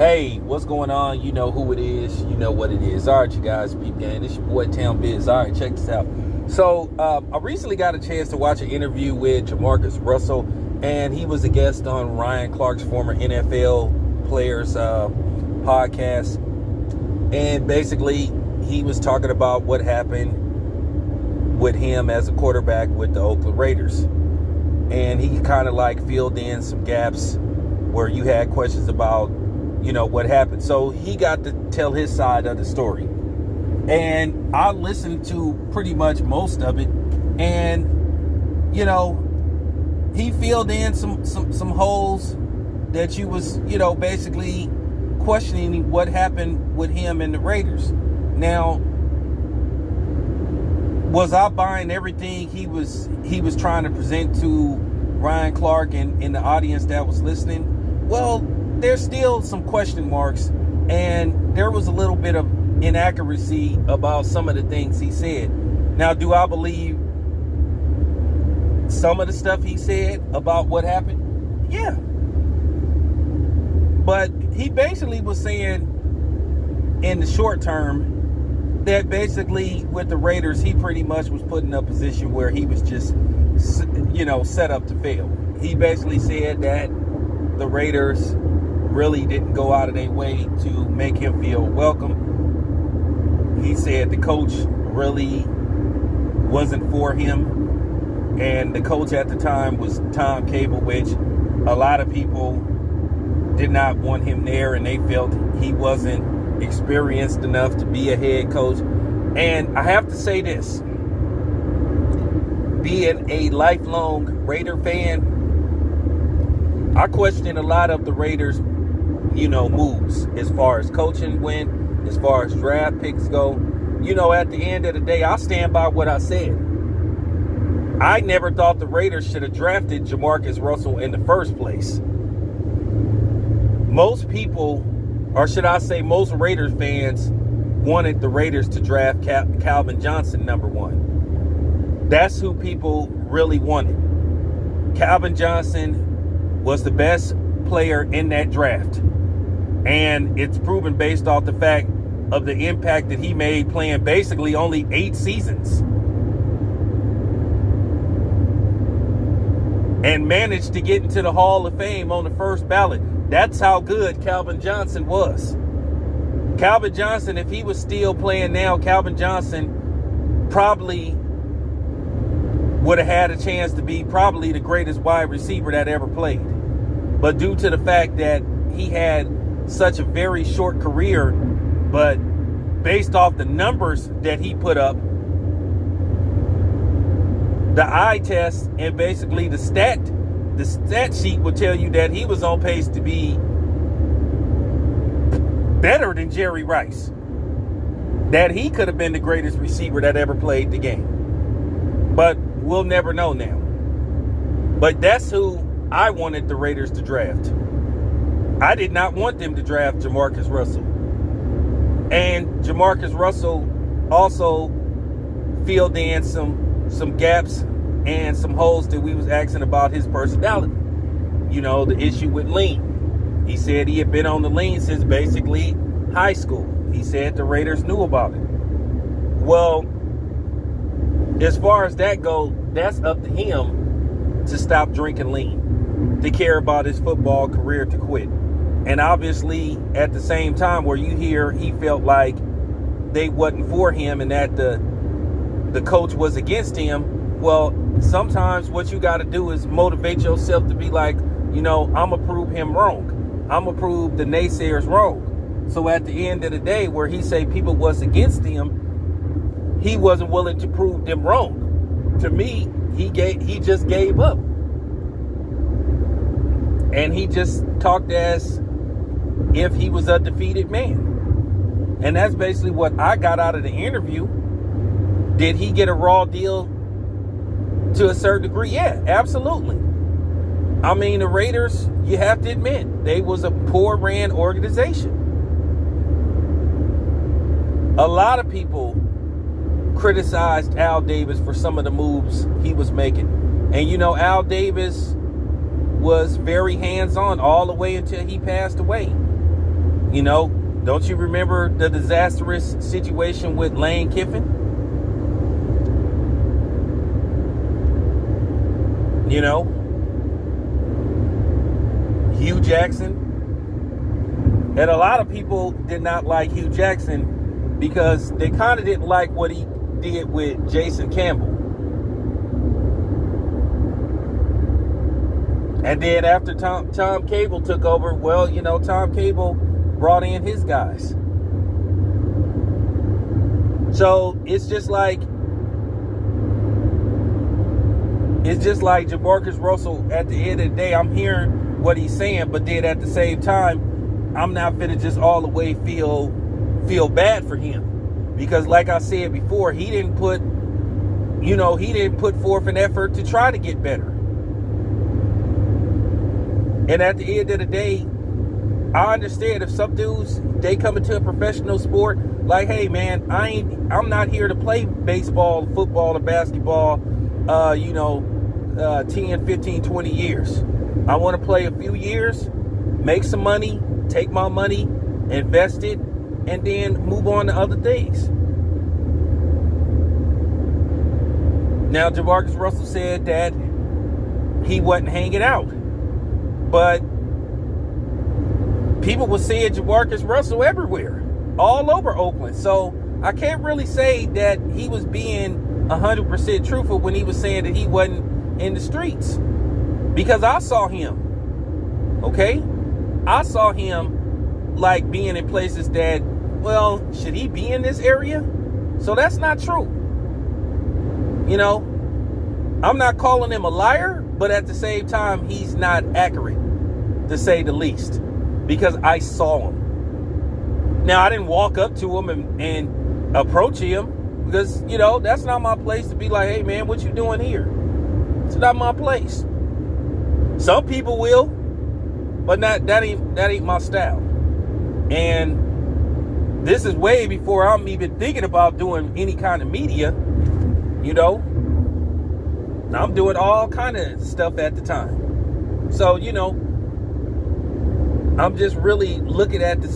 Hey, what's going on? You know who it is. You know what it is. All right, you guys, peep gang. It's your boy, Town Biz. All right, check this out. So, I recently got a chance to watch an interview with JaMarcus Russell, and he was a guest on Ryan Clark's former NFL players podcast. And basically, he was talking about what happened with him as a quarterback with the Oakland Raiders. And he kind of like filled in some gaps where you had questions about what happened. So he got to tell his side of the story. And I listened to pretty much most of it. And, he filled in some holes that you was, basically questioning what happened with him and the Raiders. Now, was I buying everything he was trying to present to Ryan Clark and the audience that was listening? Well, there's still some question marks, and there was a little bit of inaccuracy about some of the things he said. Now, do I believe some of the stuff he said about what happened? Yeah. But he basically was saying in the short term that basically with the Raiders, he pretty much was put in a position where he was just, set up to fail. He basically said that the Raiders really didn't go out of their way to make him feel welcome. He said the coach really wasn't for him. And the coach at the time was Tom Cable, which a lot of people did not want him there, and they felt he wasn't experienced enough to be a head coach. And I have to say this, being a lifelong Raider fan, I question a lot of the Raiders moves as far as coaching went, as far as draft picks go. At the end of the day, I stand by what I said. I never thought the Raiders should have drafted JaMarcus Russell in the first place. Most people, or should I say most Raiders fans, wanted the Raiders to draft Calvin Johnson number 1. That's who people really wanted. Calvin Johnson was the best player in that draft. And it's proven based off the fact of the impact that he made playing basically only 8 seasons. And managed to get into the Hall of Fame on the first ballot. That's how good Calvin Johnson was. Calvin Johnson, if he was still playing now, Calvin Johnson probably would have had a chance to be probably the greatest wide receiver that ever played. But due to the fact that he had such a very short career, but based off the numbers that he put up, the eye test and basically the stat sheet would tell you that he was on pace to be better than Jerry Rice. That he could have been the greatest receiver that ever played the game. But we'll never know now. But that's who I wanted the Raiders to draft. I did not want them to draft JaMarcus Russell. And JaMarcus Russell also filled in some gaps and some holes that we was asking about his personality. The issue with lean. He said he had been on the lean since basically high school. He said the Raiders knew about it. Well, as far as that goes, that's up to him to stop drinking lean, to care about his football career, to quit. And obviously, at the same time where you hear he felt like they wasn't for him and that the coach was against him, well, sometimes what you got to do is motivate yourself to be like, I'm going to prove him wrong. I'm going to prove the naysayers wrong. So at the end of the day, where he say people was against him, he wasn't willing to prove them wrong. To me, he just gave up. And he just talked as if he was a defeated man. And that's basically what I got out of the interview. Did he get a raw deal to a certain degree? Yeah, absolutely. I mean, the Raiders, you have to admit, they was a poor ran organization. A lot of people criticized Al Davis for some of the moves he was making. And Al Davis was very hands-on all the way until he passed away. You know, don't you remember the disastrous situation with Lane Kiffin? You know, Hugh Jackson. And a lot of people did not like Hugh Jackson because they kind of didn't like what he did with Jason Campbell. And then after Tom Cable took over, well, you know, Tom Cable brought in his guys. So it's just like JaMarcus Russell. At the end of the day, I'm hearing what he's saying, but then at the same time, I'm not finna just all the way feel bad for him, because like I said before, he didn't put forth an effort to try to get better. And at the end of the day, I understand if some dudes, they come into a professional sport, like, hey man, I'm not here to play baseball, football, or basketball, 10, 15, 20 years. I want to play a few years, make some money, take my money, invest it, and then move on to other things. Now, JaMarcus Russell said that he wasn't hanging out, but people were seeing JaMarcus Russell everywhere, all over Oakland. So I can't really say that he was being 100% truthful when he was saying that he wasn't in the streets, because I saw him. Okay, I saw him like being in places that, well, should he be in this area? So that's not true. You know, I'm not calling him a liar, but at the same time, he's not accurate, to say the least, because I saw him. Now, I didn't walk up to him and approach him, because, you know, that's not my place to be like, hey man, what you doing here? It's not my place. Some people will, but that ain't my style. And this is way before I'm even thinking about doing any kind of media. You know, I'm doing all kind of stuff at the time. So, you know, I'm just really looking at the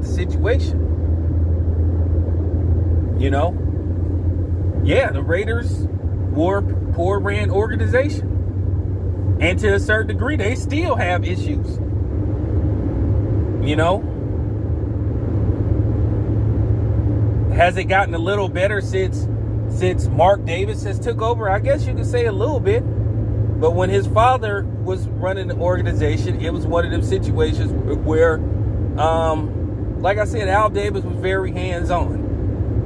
situation. You know, yeah, the Raiders were a poor ran organization. And to a certain degree, they still have issues. You know, has it gotten a little better since Mark Davis has took over? I guess you could say a little bit. But when his father was running the organization, it was one of them situations where, like I said, Al Davis was very hands-on.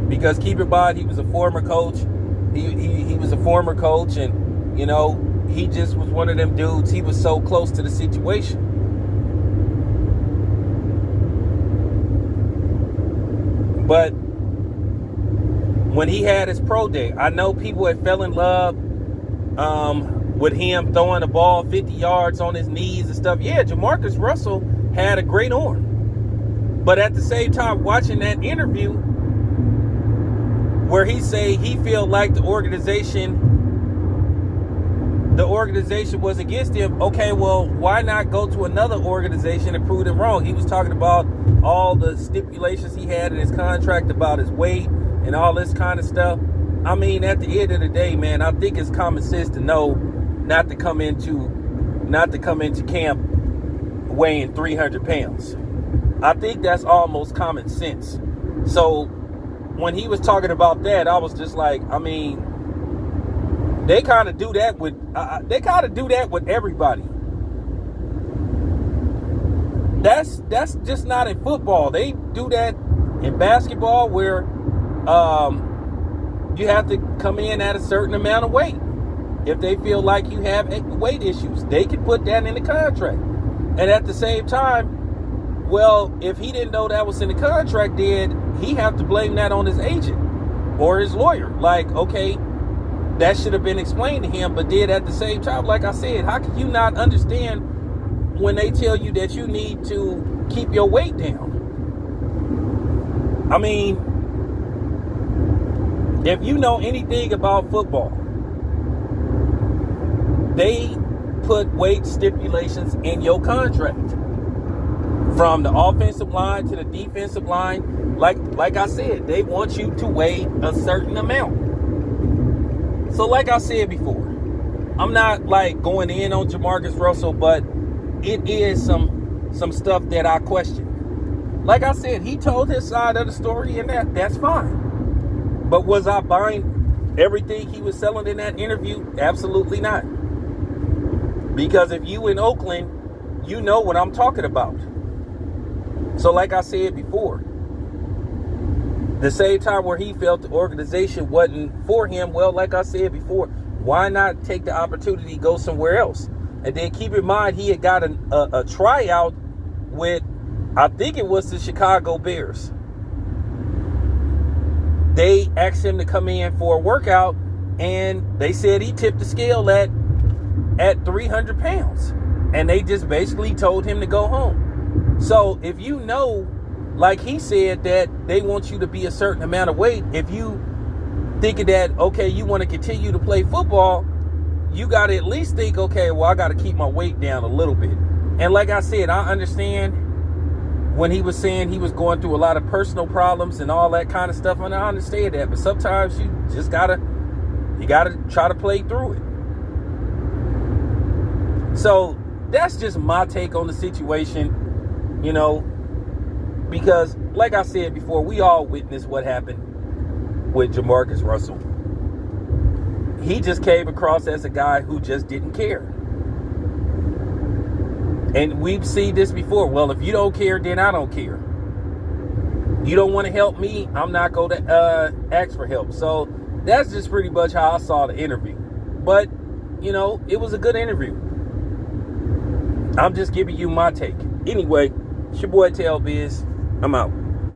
Because keep in mind, he was a former coach. He was a former coach, and, you know, he just was one of them dudes. He was so close to the situation. But when he had his pro day, I know people had fell in love with him throwing the ball 50 yards on his knees and stuff. Yeah, JaMarcus Russell had a great arm. But at the same time, watching that interview where he say he felt like the organization was against him. Okay, well, why not go to another organization and prove them wrong? He was talking about all the stipulations he had in his contract about his weight and all this kind of stuff. I mean, at the end of the day, man, I think it's common sense to know not to come into camp weighing 300 pounds. I think that's almost common sense. So when he was talking about that, I was just like, I mean, they kind of do that with everybody. That's just not in football. They do that in basketball, where you have to come in at a certain amount of weight. If they feel like you have weight issues, they can put that in the contract. And at the same time, well, if he didn't know that was in the contract, then he have to blame that on his agent or his lawyer. Like, okay, that should have been explained to him. But then at the same time, like I said, how can you not understand when they tell you that you need to keep your weight down? I mean, if you know anything about football, they put weight stipulations in your contract From the offensive line to the defensive line, like I said, they want you to weigh a certain amount. So like I said before, I'm not like going in on JaMarcus Russell, but it is some stuff that I question. Like I said, he told his side of the story, and that's fine. But was I buying everything he was selling in that interview? Absolutely not. Because if you in Oakland, you know what I'm talking about. So like I said before, the same time where he felt the organization wasn't for him, well, like I said before, why not take the opportunity to go somewhere else? And then keep in mind, he had got a tryout with, I think it was the Chicago Bears. They asked him to come in for a workout, and they said he tipped the scale at 300 pounds. And they just basically told him to go home. So if you know, like he said, that they want you to be a certain amount of weight, if you thinking that, okay, you want to continue to play football, you got to at least think, okay, well, I got to keep my weight down a little bit. And like I said, I understand when he was saying he was going through a lot of personal problems and all that kind of stuff, and I understand that, but sometimes you just gotta try to play through it. So that's just my take on the situation, you know, because like I said before, we all witnessed what happened with JaMarcus Russell. He just came across as a guy who just didn't care. And we've seen this before. Well, if you don't care, then I don't care. You don't want to help me, I'm not going to ask for help. So that's just pretty much how I saw the interview. But, you know, it was a good interview. I'm just giving you my take. Anyway, it's your boy Tail Biz. I'm out.